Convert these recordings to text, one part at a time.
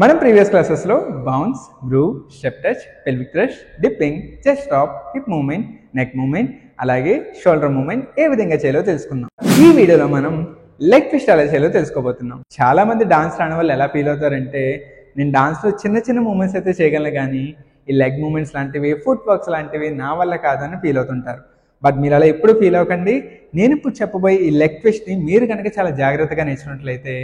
మనం ప్రీవియస్ క్లాసెస్లో bounce, groove, step touch, pelvic thrust, dipping, chest drop, hip movement, neck movement, అలాగే shoulder movement ఏ విధంగా చేయాలో తెలుసుకున్నాం. ఈ వీడియోలో మనం లెగ్ ట్విస్ట్ ఎలా చేయాలో తెలుసుకోబోతున్నాం. చాలా మంది డాన్స్ రాని వాళ్ళు ఎలా ఫీల్ అవుతారంటే, నేను డాన్స్లో చిన్న చిన్న మూమెంట్స్ అయితే చేయగలను కానీ ఈ లెగ్ మూమెంట్స్ లాంటివి, ఫుట్ వర్క్స్ లాంటివి నా వల్ల కాదని ఫీల్ అవుతుంటారు. బట్ మీరు అలా ఎప్పుడు ఫీల్ అవ్వకండి. నేను ఇప్పుడు చెప్పబోయే ఈ లెగ్ ట్విస్ట్ని మీరు కనుక చాలా జాగ్రత్తగా నేర్చుకున్నట్లయితే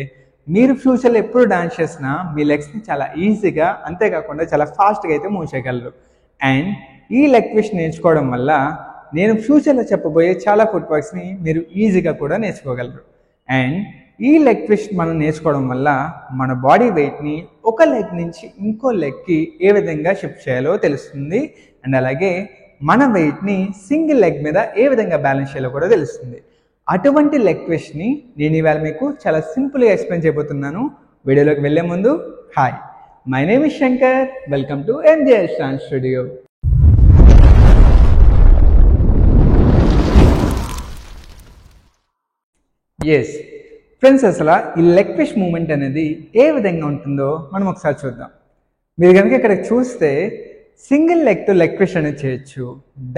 మీరు ఫ్యూచర్లో ఎప్పుడు డాన్స్ చేసినా మీ లెగ్స్ని చాలా ఈజీగా, అంతేకాకుండా చాలా ఫాస్ట్గా అయితే మూవ్ చేయగలరు. అండ్ ఈ లెగ్ ట్విస్ట్ నేర్చుకోవడం వల్ల నేను ఫ్యూచర్లో చెప్పబోయే చాలా ఫుట్ వర్క్స్ని మీరు ఈజీగా కూడా నేర్చుకోగలరు. అండ్ ఈ లెగ్ ట్విస్ట్ మనం నేర్చుకోవడం వల్ల మన బాడీ వెయిట్ని ఒక లెగ్ నుంచి ఇంకో లెగ్కి ఏ విధంగా షిఫ్ట్ చేయాలో తెలుస్తుంది. అండ్ అలాగే మన వెయిట్ని సింగిల్ లెగ్ మీద ఏ విధంగా బ్యాలెన్స్ చేయాలో కూడా తెలుస్తుంది. అటువంటి లెగ్ ట్విస్ట్ని నేను ఇవాళ మీకు చాలా సింపుల్గా ఎక్స్ప్లెయిన్ చేయబోతున్నాను. వీడియోలోకి వెళ్ళే ముందు hi, my name is Shankar, welcome to MJS dance studio. Yes friends, అసలు ఈ లెగ్ ట్విస్ట్ మూమెంట్ అనేది ఏ విధంగా ఉంటుందో మనం ఒకసారి చూద్దాం. మీరు కనుక ఇక్కడ చూస్తే సింగిల్ లెగ్తో లెగ్ ట్విస్ట్ అనేది చేయొచ్చు,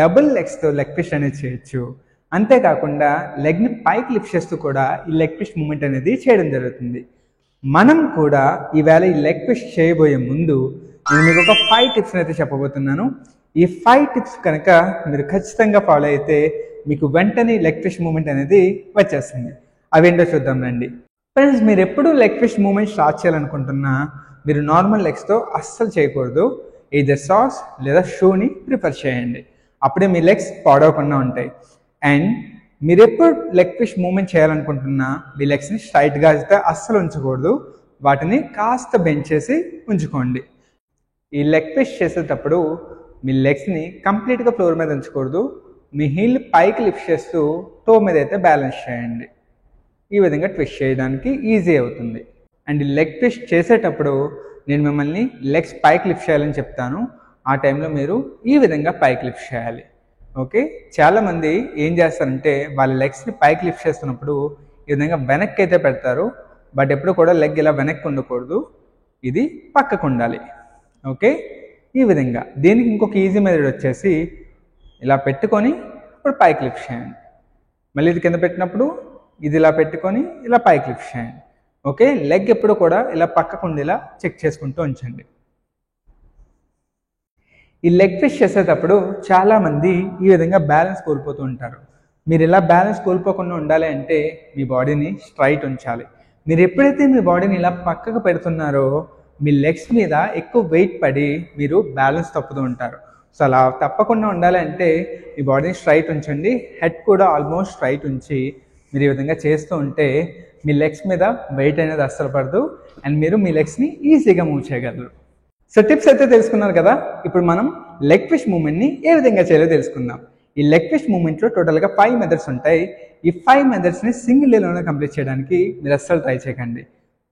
డబుల్ లెగ్స్తో లెగ్ ట్విస్ట్ అనేది చేయొచ్చు, అంతేకాకుండా లెగ్ని పైకి లిఫ్ట్ చేస్తూ కూడా ఈ లెగ్ ట్విస్ట్ మూమెంట్ అనేది చేయడం జరుగుతుంది. మనం కూడా ఈవేళ ఈ లెగ్ ట్విస్ట్ చేయబోయే ముందు నేను మీకు ఒక 5 టిప్స్ అయితే చెప్పబోతున్నాను. ఈ 5 టిప్స్ కనుక మీరు ఖచ్చితంగా ఫాలో అయితే మీకు వెంటనే లెగ్ ట్విస్ట్ మూమెంట్ అనేది వచ్చేస్తుంది. అవేంటో చూద్దాం రండి. ఫ్రెండ్స్, మీరు ఎప్పుడు లెగ్ ట్విస్ట్ మూమెంట్ స్టార్ట్ చేయాలనుకుంటున్నా మీరు నార్మల్ లెగ్స్తో అస్సలు చేయకూడదు. either సాక్స్ లేదా షూని ప్రిఫర్ చేయండి. అప్పుడే మీ లెగ్స్ పాడవకుండా ఉంటాయి. అండ్ మీరు ఎప్పుడు లెగ్ ట్విస్ట్ మూమెంట్ చేయాలనుకుంటున్నా మీ లెగ్స్ని స్ట్రైట్గా అయితే అస్సలు ఉంచకూడదు, వాటిని కాస్త బెండ్ చేసి ఉంచుకోండి. ఈ లెగ్ ట్విస్ట్ చేసేటప్పుడు మీ లెగ్స్ని కంప్లీట్గా ఫ్లోర్ మీద ఉంచకూడదు, మీ హీల్ పైకి లిఫ్ట్ చేస్తూ టో మీద అయితే బ్యాలెన్స్ చేయండి. ఈ విధంగా ట్విస్ట్ చేయడానికి ఈజీ అవుతుంది. అండ్ ఈ లెగ్ ట్విస్ట్ చేసేటప్పుడు నేను మిమ్మల్ని లెగ్స్ పైకి లిఫ్ట్ చేయాలని చెప్తాను. ఆ టైంలో మీరు ఈ విధంగా పైకి లిఫ్ట్ చేయాలి. ఓకే, చాలామంది ఏం చేస్తారంటే వాళ్ళ లెగ్స్ని పైకి లిఫ్ట్ చేస్తున్నప్పుడు ఈ విధంగా వెనక్కి అయితే పెడతారు. బట్ ఎప్పుడు కూడా లెగ్ ఇలా వెనక్కి ఉండకూడదు, ఇది పక్కకు ఉండాలి. ఓకే, ఈ విధంగా. దీనికి ఇంకొక ఈజీ మెథడ్ వచ్చేసి ఇలా పెట్టుకొని ఇప్పుడు పైకి లిఫ్ట్ చేయండి. మళ్ళీ ఇది కింద పెట్టినప్పుడు ఇది ఇలా పెట్టుకొని ఇలా పైకి లిఫ్ట్ చేయండి. ఓకే, లెగ్ ఎప్పుడు కూడా ఇలా పక్కకు ఉండేలా చెక్ చేసుకుంటూ ఉంచండి. ఈ లెగ్ ట్విస్ట్ చేసేటప్పుడు చాలామంది ఈ విధంగా బ్యాలెన్స్ కోల్పోతూ ఉంటారు. మీరు ఇలా బ్యాలెన్స్ కోల్పోకుండా ఉండాలి అంటే మీ బాడీని స్ట్రైట్ ఉంచాలి. మీరు ఎప్పుడైతే మీ బాడీని ఇలా పక్కకు పెడుతున్నారో మీ లెగ్స్ మీద ఎక్కువ వెయిట్ పడి మీరు బ్యాలెన్స్ తప్పుతూ ఉంటారు. సో అలా తప్పకుండా ఉండాలి అంటే మీ బాడీని స్ట్రైట్ ఉంచండి. హెడ్ కూడా ఆల్మోస్ట్ స్ట్రైట్ ఉంచి మీరు ఈ విధంగా చేస్తూ ఉంటే మీ లెగ్స్ మీద వెయిట్ అనేది అస్సలు పడదు అండ్ మీరు మీ లెగ్స్ని ఈజీగా మూవ్ చేయగలరు. సో టిప్స్ అయితే తెలుసుకున్నారు కదా. ఇప్పుడు మనం లెగ్ ట్విస్ట్ మూమెంట్ని ఏ విధంగా చేయాలో తెలుసుకుందాం. ఈ లెగ్ ట్విస్ట్ మూమెంట్లో టోటల్గా 5 మెథడ్స్ ఉంటాయి. ఈ 5 మెథడ్స్ని సింగిల్ డేలోనే కంప్లీట్ చేయడానికి మీరు అస్సలు ట్రై చేయకండి.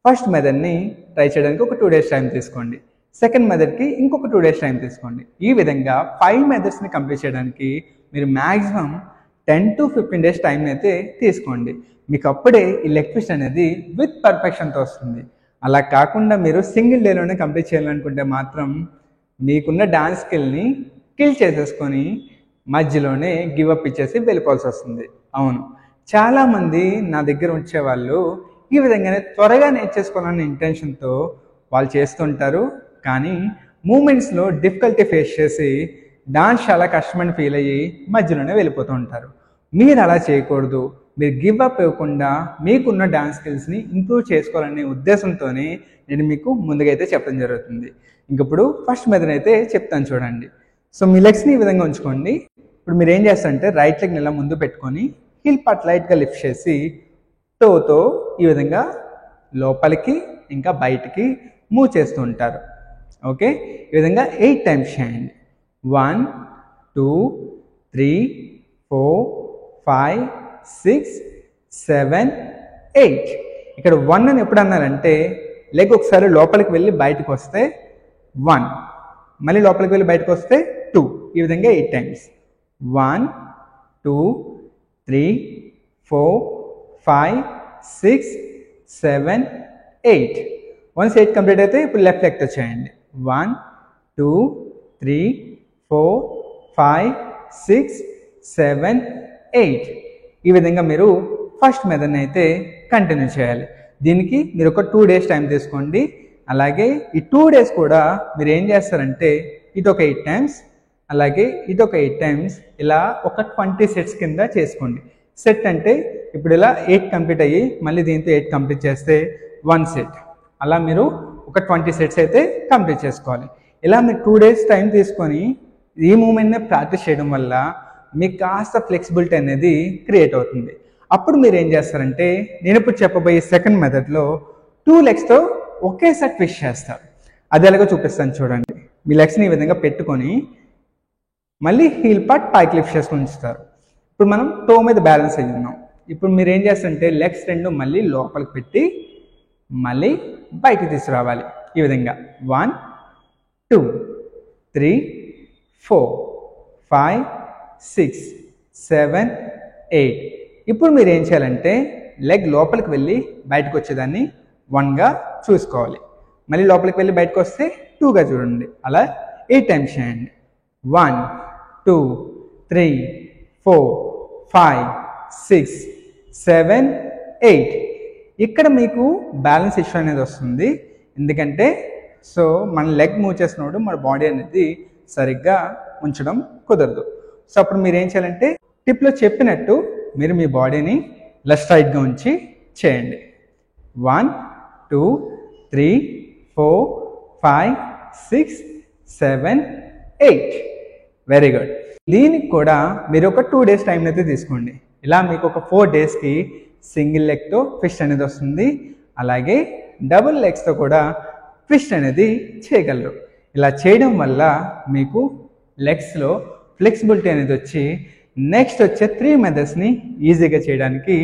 ఫస్ట్ మెథడ్ని ట్రై చేయడానికి ఒక 2 days టైం తీసుకోండి. సెకండ్ మెథడ్కి ఇంకొక 2 days టైం తీసుకోండి. ఈ విధంగా 5 మెథడ్స్ని కంప్లీట్ చేయడానికి మీరు మ్యాక్సిమం 10 to 15 days టైం అయితే తీసుకోండి. మీకు అప్పుడే ఈ లెగ్ ట్విస్ట్ అనేది విత్ పర్ఫెక్షన్తో వస్తుంది. అలా కాకుండా మీరు సింగిల్ డేలోనే కంప్లీట్ చేయాలనుకుంటే మాత్రం మీకున్న డాన్స్ స్కిల్ని కిల్ చేసేసుకొని మధ్యలోనే గివప్ ఇచ్చేసి వెళ్ళిపోవాల్సి వస్తుంది. అవును, చాలామంది నా దగ్గర వచ్చేవాళ్ళు ఈ విధంగానే త్వరగా నేర్చేసుకోవాలనే ఇంటెన్షన్తో వాళ్ళు చేస్తుంటారు. కానీ మూమెంట్స్లో డిఫికల్టీ ఫేస్ చేసి డాన్స్ చాలా కష్టమని ఫీల్ అయ్యి మధ్యలోనే వెళ్ళిపోతూ ఉంటారు. మీరు అలా చేయకూడదు. మీరు గివ్ అప్ ఇవ్వకుండా మీకున్న డాన్స్ స్కిల్స్ని ఇంప్రూవ్ చేసుకోవాలనే ఉద్దేశంతోనే నేను మీకు ముందుగా అయితే చెప్పడం జరుగుతుంది. ఇంకప్పుడు ఫస్ట్ మెథడ్ అయితే చెప్తాను చూడండి. సో మీ లెగ్స్ని ఈ విధంగా ఉంచుకోండి. ఇప్పుడు మీరు ఏం చేస్తారంటే రైట్ లెగ్ని ఇలా ముందు పెట్టుకొని హీల్ పార్ట్ లైట్గా లిఫ్ట్ చేసి టోతో ఈ విధంగా లోపలికి ఇంకా బయటికి మూవ్ చేస్తూ ఉంటారు. ఓకే, ఈ విధంగా 8 times చేయండి. 1 2 3 4 5 6 7 8. ఇక్కడ 1 అని ఎప్పుడు అన్నారంటే లెగ్ ఒకసారి లోపలికి వెళ్ళి బయటకు వస్తే 1, మళ్ళీ లోపలికి వెళ్ళి బయటకు వస్తే 2. ఈ విధంగా 8 times. 1 2 3 4 5 6 7 8. వన్స్ 8 కంప్లీట్ అయితే ఇప్పుడు లెఫ్ట్ లెగ్తో చేయండి. 1 2 3 4 5 6 7 8. ఈ విధంగా మీరు ఫస్ట్ మెథడ్ని అయితే కంటిన్యూ చేయాలి. దీనికి మీరు ఒక 2 days టైం తీసుకోండి. అలాగే ఈ 2 days కూడా మీరు ఏం చేస్తారంటే ఇదొక 8 times, అలాగే ఇదొక 8 times ఇలా ఒక 20 sets కింద చేసుకోండి. సెట్ అంటే ఇప్పుడు ఇలా 8 కంప్లీట్ అయ్యి మళ్ళీ దీంతో 8 కంప్లీట్ చేస్తే 1 set. అలా మీరు ఒక 20 sets అయితే కంప్లీట్ చేసుకోవాలి. ఇలా మీరు 2 days టైం తీసుకొని ఈ మూమెంట్ని ప్రాక్టీస్ చేయడం వల్ల మీకు కాస్త ఫ్లెక్సిబిలిటీ అనేది క్రియేట్ అవుతుంది. అప్పుడు మీరు ఏం చేస్తారంటే నేను ఇప్పుడు చెప్పబోయే సెకండ్ మెథడ్లో 2 legsతో ఒకేసారి ట్విస్ట్ చేస్తారు. అది ఎలాగో చూపిస్తాను చూడండి. మీ లెగ్స్ని ఈ విధంగా పెట్టుకొని మళ్ళీ హీల్ పార్ట్ పైకి లిఫ్ట్ చేసుకొని ఉంచుతారు. ఇప్పుడు మనం టో మీద బ్యాలెన్స్ అయ్యి ఉన్నాం. ఇప్పుడు మీరు ఏం చేస్తారంటే లెగ్స్ రెండు మళ్ళీ లోపలికి పెట్టి మళ్ళీ బయటికి తీసుకురావాలి. ఈ విధంగా 1 2 3 4 5 6 7 8. ఇప్పుడు మీరు ఏం చేయాలంటే లెగ్ లోపలికి వెళ్ళి బయటకు వచ్చేదాన్ని 1గా చూసుకోవాలి. మళ్ళీ లోపలికి వెళ్ళి బయటకు వస్తే 2గా చూడండి. అలా 8 times చేయండి. 1 2 3 4 5 6 7 8. ఇక్కడ మీకు బ్యాలెన్స్ ఇష్యూ అనేది వస్తుంది. ఎందుకంటే సో మన లెగ్ మూవ్ చేసినప్పుడు మన బాడీ అనేది సరిగ్గా ఉంచడం కుదరదు. సో అప్పుడు మీరు ఏం చేయాలంటే టిప్లో చెప్పినట్టు మీరు మీ బాడీని ఇలా స్ట్రైట్గా ఉంచి చేయండి. 1 2 3 4 5 6 7 8. Very good. దీనికి కూడా మీరు ఒక 2 days టైం అయితే తీసుకోండి. ఇలా మీకు ఒక 4 daysకి సింగిల్ లెగ్తో ట్విస్ట్ అనేది వస్తుంది. అలాగే డబుల్ లెగ్స్తో కూడా ట్విస్ట్ అనేది చేయగలరు. ఇలా చేయడం వల్ల మీకు లెగ్స్లో ఫ్లెక్సిబిలిటీ అనేది వచ్చి నెక్స్ట్ వచ్చే 3 మెథడ్స్ని ఈజీగా చేయడానికి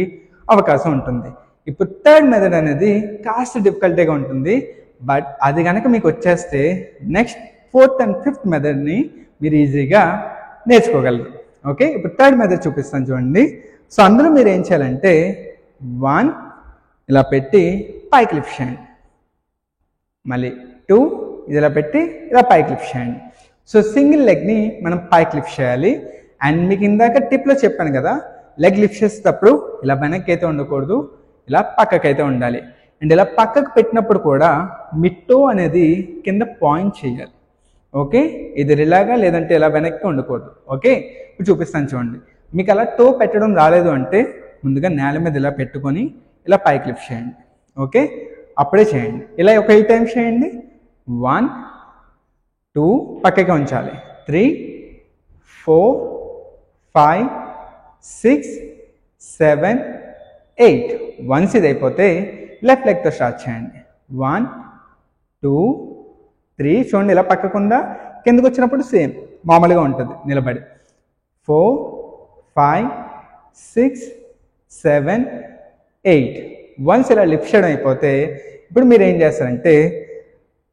అవకాశం ఉంటుంది. ఇప్పుడు థర్డ్ మెథడ్ అనేది కాస్త డిఫికల్టీగా ఉంటుంది. బట్ అది కనుక మీకు వచ్చేస్తే నెక్స్ట్ 4th and 5th మెథడ్ని మీరు ఈజీగా నేర్చుకోగలరు. ఓకే, ఇప్పుడు థర్డ్ మెథడ్ చూపిస్తాను చూడండి. సో అందులో మీరు ఏం చేయాలంటే 1 ఇలా పెట్టి పైకి లిఫ్ట్ చేయండి. మళ్ళీ 2 ఇది ఇలా పెట్టి ఇలా పైకి లిఫ్ట్ చేయండి. సో సింగిల్ లెగ్ని మనం పైకి లిఫ్ట్ చేయాలి. అండ్ మీకు ఇందాక టిప్లో చెప్పాను కదా, లెగ్ లిఫ్ట్ చేసేటప్పుడు ఇలా వెనక్కి అయితే ఉండకూడదు, ఇలా పక్కకైతే ఉండాలి. అండ్ ఇలా పక్కకు పెట్టినప్పుడు కూడా మీ టో అనేది కింద పాయింట్ చేయాలి. ఓకే, ఇది ఇలాగా లేదంటే ఇలా వెనక్కి ఉండకూడదు. ఓకే, ఇప్పుడు చూపిస్తాను చూడండి. మీకు అలా టో పెట్టడం రాలేదు అంటే ముందుగా నేల మీద ఇలా పెట్టుకొని ఇలా పైకి లిఫ్ట్ చేయండి. ఓకే, అప్పుడే చేయండి. ఇలా ఒక 8 times చేయండి. 1 2 పక్కకే ఉంచాలి. 3 4 5 6 7 8. వన్స్ ఇది అయిపోతే లెఫ్ట్ లెగ్తో స్టార్ట్ చేయండి. 1 2 3 చూడండి ఇలా పక్కకుండా కిందకు వచ్చినప్పుడు సేమ్ మామూలుగా ఉంటుంది నిలబడి. 4 5 6 7 8. వన్స్ ఇలా లిఫ్ట్ చేయడం అయిపోతే ఇప్పుడు మీరు ఏం చేస్తారంటే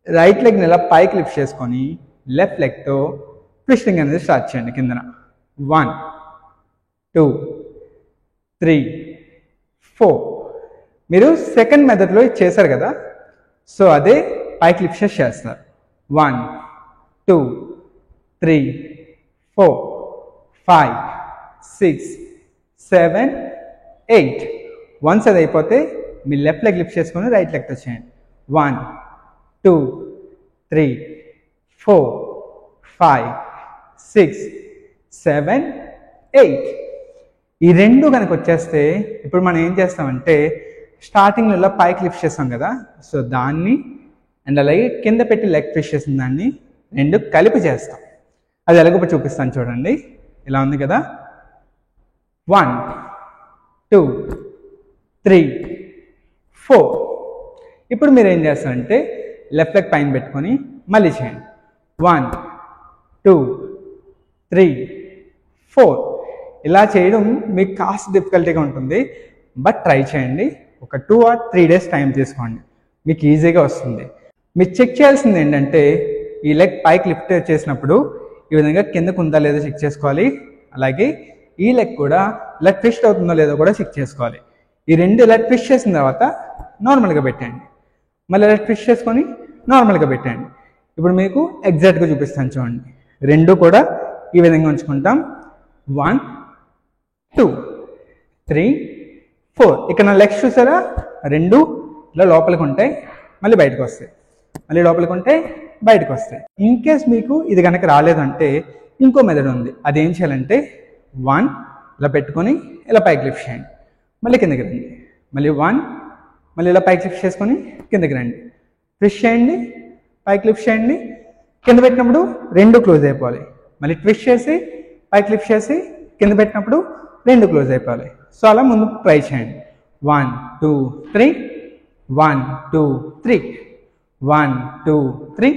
రైట్ లెగ్ని ఇలా పైకి లిఫ్ట్ చేసుకొని లెఫ్ట్ లెగ్తో ట్విస్టింగ్ అనేది స్టార్ట్ చేయండి. కిందన 1 2 3 4. మీరు సెకండ్ మెథడ్లో చేశారు కదా, సో అదే పైకి లిఫ్ట్ చేస్తారు. 1 2 3 4 5 6 7 8. వన్స్ అది అయిపోతే మీ లెఫ్ట్ లెగ్ లిఫ్ట్ చేసుకొని రైట్ లెగ్తో చేయండి. 1 2 3 4 5 6 7 8. ఈ రెండు కనుక వచ్చేస్తే ఇప్పుడు మనం ఏం చేస్తామంటే స్టార్టింగ్లో ఇలా పైకి లిఫ్ట్ చేస్తాం కదా, సో దాన్ని అండ్ అలాగే కింద పెట్టి లెగ్ ట్విస్ట్ చేసిన దాన్ని రెండు కలిపి చేస్తాం. అది ఎలాగో చూపిస్తాను చూడండి. ఇలా ఉంది కదా. 1 2 3 4. ఇప్పుడు మీరు ఏం చేస్తారంటే లెఫ్ట్ లెగ్ పైన పెట్టుకొని మళ్ళీ చేయండి. 1 2 3 4. ఇలా చేయడం మీకు కాస్త డిఫికల్టీగా ఉంటుంది, బట్ ట్రై చేయండి. ఒక 2 or 3 days టైం తీసుకోండి, మీకు ఈజీగా వస్తుంది. మీరు చెక్ చేయాల్సింది ఏంటంటే ఈ లెగ్ పైకి లిఫ్ట్ చేసినప్పుడు ఈ విధంగా కిందకు ఉందా లేదో చెక్ చేసుకోవాలి. అలాగే ఈ లెగ్ కూడా ఇలా ట్విస్ట్ అవుతుందో లేదో కూడా చెక్ చేసుకోవాలి. ఈ రెండు ఇలా ట్విస్ట్ చేసిన తర్వాత నార్మల్గా పెట్టండి. మళ్ళీ ఇలా ట్విస్ట్ చేసుకొని నార్మల్గా పెట్టండి. ఇప్పుడు మీకు ఎగ్జాక్ట్గా చూపిస్తాను చూడండి. రెండు కూడా ఈ విధంగా ఉంచుకుంటాం. 1 2 3 4. ఇక్కడ నా లెగ్స్ చూసారా, రెండు ఇలా లోపలికి ఉంటాయి, మళ్ళీ బయటకు వస్తాయి, మళ్ళీ లోపలికి ఉంటాయి, బయటకు వస్తాయి. ఇన్ కేస్ మీకు ఇది కనుక రాలేదంటే ఇంకో మెథడ్ ఉంది. అదేం చేయాలంటే 1 ఇలా పెట్టుకొని ఇలా పైకి లిఫ్ట్ చేయండి, మళ్ళీ కిందకి రండి, మళ్ళీ 1 మళ్ళీ ఇలా పైకి లిఫ్ట్ చేసుకొని కిందకి రండి, ట్విస్ట్ చేయండి, పైకి లిఫ్ట్ చేయండి. కింద పెట్టినప్పుడు రెండు క్లోజ్ అయిపోవాలి, మళ్ళీ ట్విస్ట్ చేసి పైకి లిఫ్ట్ చేసి కింద పెట్టినప్పుడు రెండు క్లోజ్ అయిపోవాలి. సో అలా ముందు ట్రై చేయండి. 1 2 3 1 2 3 1 2 3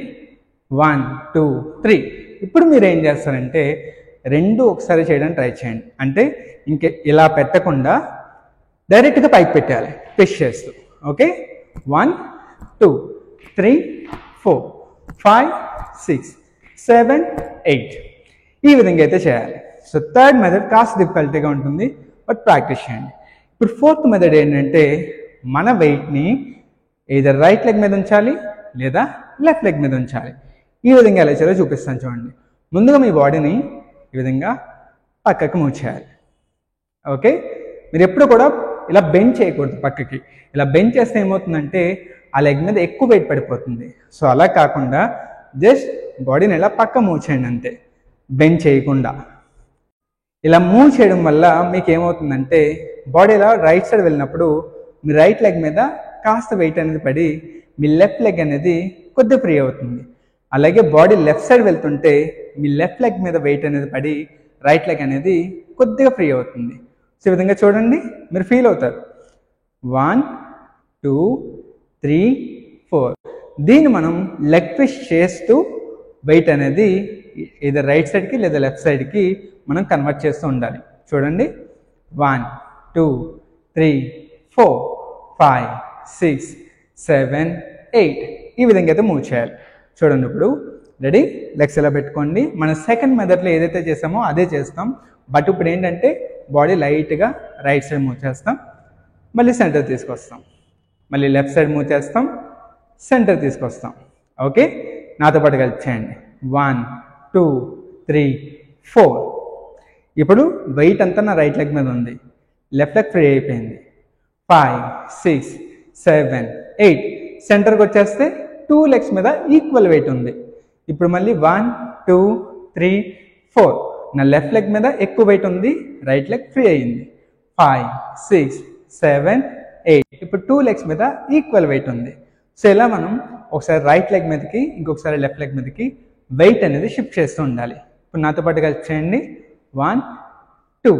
1 2 3. ఇప్పుడు మీరు ఏం చేస్తారంటే రెండు ఒకసారి చేయడానికి ట్రై చేయండి. అంటే ఇంకే ఇలా పెట్టకుండా డైరెక్ట్గా పైకి పెట్టాలి ట్విస్ట్ చేస్తూ. ఓకే, 1 2 3 4 5 6 7 8 ఈ విధంగా అయితే చేయాలి. సో థర్డ్ మెథడ్ కాస్త డిఫికల్టీగా ఉంటుంది, బట్ ప్రాక్టీస్ చేయండి. ఇప్పుడు ఫోర్త్ మెథడ్ ఏంటంటే మన వెయిట్ని ఏదర్ రైట్ లెగ్ మీద ఉంచాలి లేదా లెఫ్ట్ లెగ్ మీద ఉంచాలి. ఈ విధంగా ఎలా చేయాలో చూపిస్తాను చూడండి. ముందుగా మీ బాడీని ఈ విధంగా పక్కకి మూవ్ చేయాలి. ఓకే, మీరు ఎప్పుడు కూడా ఇలా బెండ్ చేయకూడదు పక్కకి. ఇలా బెండ్ చేస్తే ఏమవుతుందంటే ఆ లెగ్ మీద ఎక్కువ వెయిట్ పడిపోతుంది. సో అలా కాకుండా జస్ట్ బాడీని ఇలా పక్క మూవ్ చేయండి అంతే, బెండ్ చేయకుండా. ఇలా మూవ్ చేయడం వల్ల మీకు ఏమవుతుందంటే బాడీ ఇలా రైట్ సైడ్ వెళ్ళినప్పుడు మీ రైట్ లెగ్ మీద కాస్త వెయిట్ అనేది పడి మీ లెఫ్ట్ లెగ్ అనేది కొద్దిగా ఫ్రీ అవుతుంది. అలాగే బాడీ లెఫ్ట్ సైడ్ వెళ్తుంటే మీ లెఫ్ట్ లెగ్ మీద వెయిట్ అనేది పడి రైట్ లెగ్ అనేది కొద్దిగా ఫ్రీ అవుతుంది. సో ఈ విధంగా చూడండి, మీరు ఫీల్ అవుతారు. 1 2 3 4. దీన్ని మనం లెగ్ ట్విస్ట్ చేస్తూ వెయిట్ అనేది ఏదో రైట్ సైడ్కి లేదా లెఫ్ట్ సైడ్కి మనం కన్వర్ట్ చేస్తూ ఉండాలి. చూడండి, 1 2 3 4 5 6 7 8 ఈ విధంగా అయితే మూవ్ చేయాలి. చూడండి, ఇప్పుడు రెడీ, లెగ్స్ ఎలా పెట్టుకోండి. మన సెకండ్ మెథడ్లో ఏదైతే చేసామో అదే చేస్తాం. బట్ ఇప్పుడు ఏంటంటే బాడీ లైట్గా రైట్ సైడ్ మూవ్ చేస్తాం, మళ్ళీ సెంటర్ తీసుకొస్తాం, మళ్ళీ లెఫ్ట్ సైడ్ మూవ్ చేస్తాం, సెంటర్ తీసుకొస్తాం. ఓకే, నాతో పాటు కలిపి చేయండి. 1 2 3 4. ఇప్పుడు వెయిట్ అంతా నా రైట్ లెగ్ మీద ఉంది, లెఫ్ట్ లెగ్ ఫ్రీ అయిపోయింది. 5 6 7 8 సెంటర్కి వచ్చేస్తే 2 లెగ్స్ మీద ఈక్వల్ వెయిట్ ఉంది. ఇప్పుడు మళ్ళీ 1 2 3 4. నా లెఫ్ట్ లెగ్ మీద ఎక్కువ వెయిట్ ఉంది, రైట్ లెగ్ ఫ్రీ అయ్యింది. 5 6 7 8. ఇప్పుడు 2 లెగ్స్ మీద ఈక్వల్ వెయిట్ ఉంది. సో ఇలా మనం ఒకసారి రైట్ లెగ్ మీదకి ఇంకొకసారి లెఫ్ట్ లెగ్ మీదకి వెయిట్ అనేది షిఫ్ట్ చేస్తూ ఉండాలి. ఇప్పుడు నాతో పాటు కలిపి చేయండి. 1 2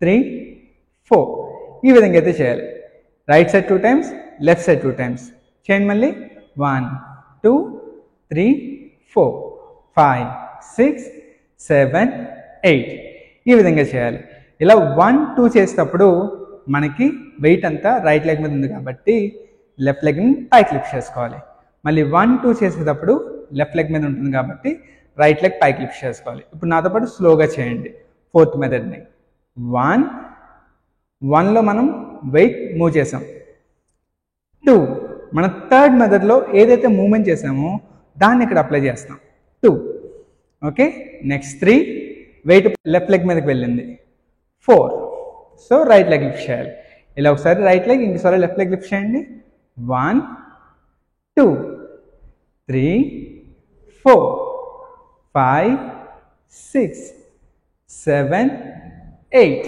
3 4 ఈ విధంగా అయితే చేయాలి. Right side 2 times, left side 2 times చేయండి. మళ్ళీ 1 2 3 4 5 6 7 8 ఈ విధంగా చేయాలి. ఇలా 1 2 చేసేటప్పుడు మనకి వెయిట్ అంతా రైట్ లెగ్ మీద ఉంది కాబట్టి లెఫ్ట్ లెగ్ని పైకి లిఫ్ట్ చేసుకోవాలి. మళ్ళీ 1 2 చేసేటప్పుడు లెఫ్ట్ లెగ్ మీద ఉంటుంది కాబట్టి రైట్ లెగ్ పైకి లిఫ్ట్ చేసుకోవాలి. ఇప్పుడు నాతో పాటు స్లోగా చేయండి ఫోర్త్ మెథడ్ని. 1లో మనం వెయిట్ మూవ్ చేసాం. 2 మన థర్డ్ మెథడ్లో ఏదైతే మూవ్మెంట్ చేసామో దాన్ని ఇక్కడ అప్లై చేస్తాం. 2. Okay, next 3 weight left leg మీదకి వెళ్ళింది. 4. సో రైట్ లెగ్ లిఫ్ట్ చేయాలి. ఇలా ఒకసారి రైట్ లెగ్, ఇంకోసారి లెఫ్ట్ లెగ్ లిఫ్ట్ చేయండి. 1 2 3 4 5 6 7 8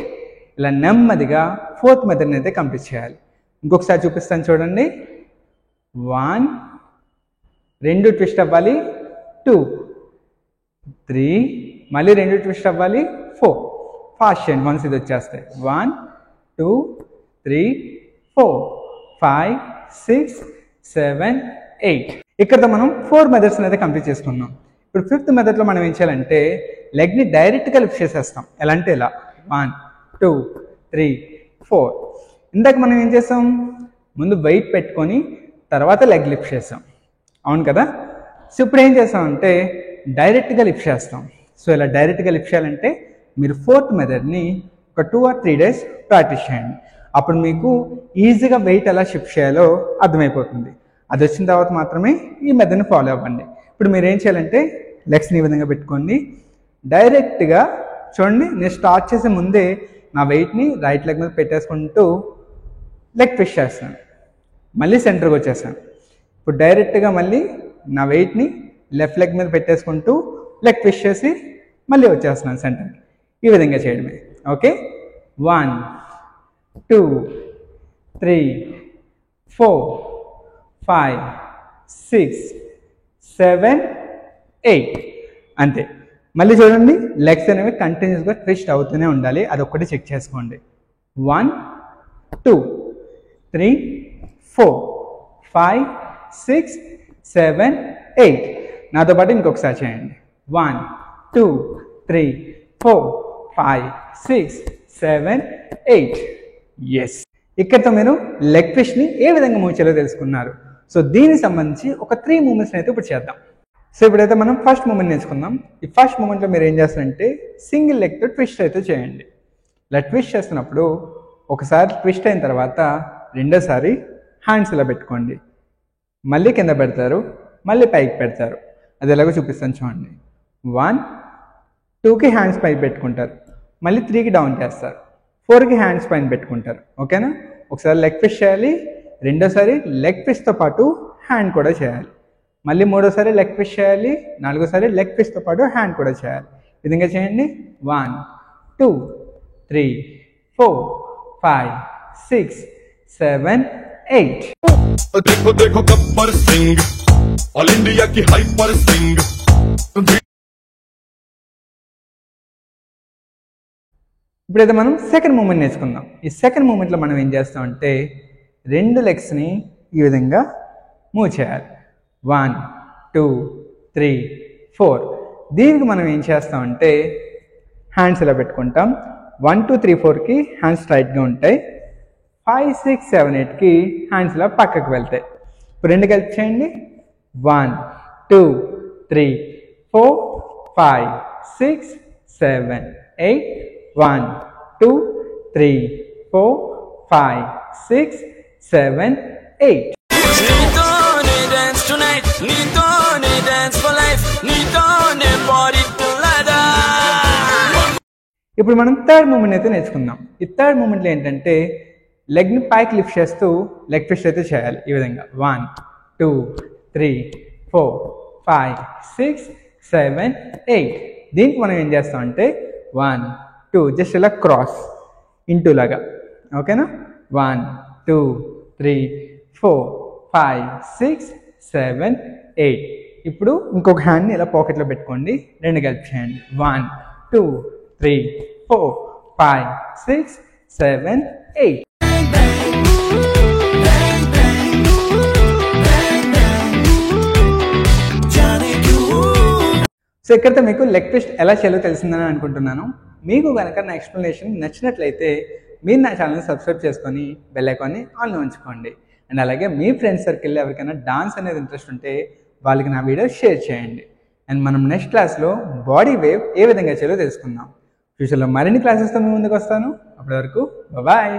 ఇలా నెమ్మదిగా ఫోర్త్ మెథడ్ని అయితే కంప్లీట్ చేయాలి. ఇంకొకసారి చూపిస్తాను చూడండి. 1 2 ట్విస్ట్ అవ్వాలి. 2 3 మళ్ళీ 2 ట్విస్ట్ అవ్వాలి. 4 ఫాస్ట్ చేయండి వన్స్ ఇది వచ్చేస్తే. 1 2 3 4 5 6 7 8 ఇక్కడతో మనం 4 మెథడ్స్ని అయితే కంప్లీట్ చేసుకున్నాం. ఇప్పుడు ఫిఫ్త్ మెథడ్లో మనం ఏం చేయాలంటే లెగ్ని డైరెక్ట్గా లిఫ్ట్ చేసేస్తాం. ఎలా అంటే ఇలా 1 2 3 4. ఇందాక మనం ఏం చేస్తాం, ముందు వెయిట్ పెట్టుకొని తర్వాత లెగ్ లిఫ్ట్ చేస్తాం, అవును కదా. సో ఇప్పుడు ఏం చేస్తామంటే డైరెక్ట్గా లిఫ్ట్ చేస్తాం. సో ఇలా డైరెక్ట్గా లిఫ్ట్ చేయాలంటే మీరు ఫోర్త్ మెథడ్ని ఒక 2 or 3 days ప్రాక్టీస్ చేయండి. అప్పుడు మీకు ఈజీగా వెయిట్ ఎలా షిఫ్ట్ చేయాలో అర్థమైపోతుంది. అది వచ్చిన తర్వాత మాత్రమే ఈ మెథడ్ని ఫాలో అవ్వండి. ఇప్పుడు మీరు ఏం చేయాలంటే లెగ్స్ని ఈ విధంగా పెట్టుకోండి. డైరెక్ట్గా చూడండి, నేను స్టార్ట్ చేసే ముందే నా వెయిట్ని రైట్ లెగ్ మీద పెట్టేసుకుంటూ లెగ్ ట్విస్ట్ చేస్తాను. మళ్ళీ సెంటర్కి వచ్చేసాను. ఇప్పుడు డైరెక్ట్గా మళ్ళీ నా వెయిట్ని లెఫ్ట్ లెగ్ మీద పెట్టేసుకుంటూ లెగ్ ట్విస్ట్ చేసి మళ్ళీ వచ్చేస్తున్నాను సెంటర్కి. ఈ విధంగా చేయడమే. ఓకే, 1 2 3 4 5 6 7 8 అంతే. మళ్ళీ చూడండి, లెగ్స్ అనేవి కంటిన్యూస్గా ట్విస్ట్ అవుతూనే ఉండాలి. అదొక్కటి చెక్ చేసుకోండి. 1 2 3 4 5 6 7 8. నాతో పాటు ఇంకొకసారి చేయండి. 1 2 3 4 5 6 7 8. ఎస్, ఇక్కడతో మీరు లెగ్ ట్విస్ట్ని ఏ విధంగా మూవ్ చేయాలో తెలుసుకున్నారు. సో దీనికి సంబంధించి ఒక 3 మూమెంట్స్ని అయితే ఇప్పుడు చేద్దాం. సో ఇప్పుడైతే మనం ఫస్ట్ మూమెంట్ నేర్చుకుందాం. ఈ ఫస్ట్ మూమెంట్లో మీరు ఏం చేస్తారంటే సింగిల్ లెగ్తో ట్విస్ట్ అయితే చేయండి. ఇలా ట్విస్ట్ చేస్తున్నప్పుడు ఒకసారి ట్విస్ట్ అయిన తర్వాత రెండోసారి హ్యాండ్స్ ఇలా పెట్టుకోండి. మళ్ళీ కింద పెడతారు, మళ్ళీ పైకి పెడతారు. అది ఎలాగో చూపిస్తాను చూడండి. 1 2కి హ్యాండ్స్ పైకి పెట్టుకుంటారు, మళ్ళీ 3కి డౌన్ చేస్తారు, 4కి హ్యాండ్స్ పైన పెట్టుకుంటారు. ఓకేనా? ఒకసారి లెగ్ ట్విస్ట్ చేయాలి, రెండోసారి లెగ్ ట్విస్ట్తో పాటు హ్యాండ్ కూడా చేయాలి, మళ్ళీ మూడోసారి లెగ్ ట్విస్ట్ చేయాలి, నాలుగోసారి లెగ్ ట్విస్ట్తో పాటు హ్యాండ్ కూడా చేయాలి. ఈ విధంగా చేయండి. 1 2 3 4 5 6 7 8. देखो देखो गब्बर सिंह, ऑल इंडिया की हाइपर सिंह. ఇప్పుడైతే మనం సెకండ్ మూమెంట్ నేర్చుకుందాం. ఈ సెకండ్ మూమెంట్లో మనం ఏం చేస్తామంటే రెండు లెగ్స్ని ఈ విధంగా మూవ్ చేయాలి. 1 2 3 4. దీనికి మనం ఏం చేస్తామంటే హ్యాండ్స్ ఇలా పెట్టుకుంటాం. 1 2 3 4కి హ్యాండ్స్ స్ట్రైట్గా ఉంటాయి, 5 6 7 8కి హ్యాండ్స్ ఇలా పక్కకు వెళ్తాయి. ఇప్పుడు రెండు కలిపి చేయండి. 1 2 3 4 5 6 7 8. 1 2 3 4 5 6 7 8. నీతోనే డాన్స్ టునైట్, నీతోనే డాన్స్ ఫర్ లైఫ్, నీతోనే బాడీ టులదా. ఇప్పుడు మనం థర్డ్ మూమెంట్ అయితే నేర్చుకుందాం. ఈ థర్డ్ మూమెంట్లో ఏంటంటే లెగ్ని పైకి లిఫ్ట్ చేస్తూ లెగ్ ట్విస్ట్ అయితే చేయాలి. ఈ విధంగా 1 2 3 4 5 6 7 8. దీనికి మనం ఏం చేస్తామంటే 1 2 జస్ట్ ఇలా క్రాస్ ఇంటూ లాగా. ఓకేనా? 1 2 3 4 5 6 7 8. ఇప్పుడు ఇంకొక హ్యాండ్ని ఇలా పాకెట్లో పెట్టుకోండి, రెండు కలిపి చేయండి. 1 2 3 4 5 6 7 8. సో ఇక్కడతో మీకు లెగ్ ట్విస్ట్ ఎలా చేయాలో తెలిసిందని అనుకుంటున్నాను. మీకు కనుక నా ఎక్స్ప్లెనేషన్ నచ్చినట్లయితే మీరు నా ఛానల్ని సబ్స్క్రైబ్ చేసుకొని బెల్ ఐకాన్ని ఆన్లో ఉంచుకోండి. అండ్ అలాగే మీ ఫ్రెండ్స్ సర్కిల్లో ఎవరికైనా డాన్స్ అనేది ఇంట్రెస్ట్ ఉంటే వాళ్ళకి నా వీడియో షేర్ చేయండి. అండ్ మనం నెక్స్ట్ క్లాస్లో బాడీ వేవ్ ఏ విధంగా చేయాలో తెలుసుకుందాం. ఫ్యూచర్లో మరిన్ని క్లాసెస్తో మీ ముందుకు వస్తాను. అప్పటి వరకు బాయ్.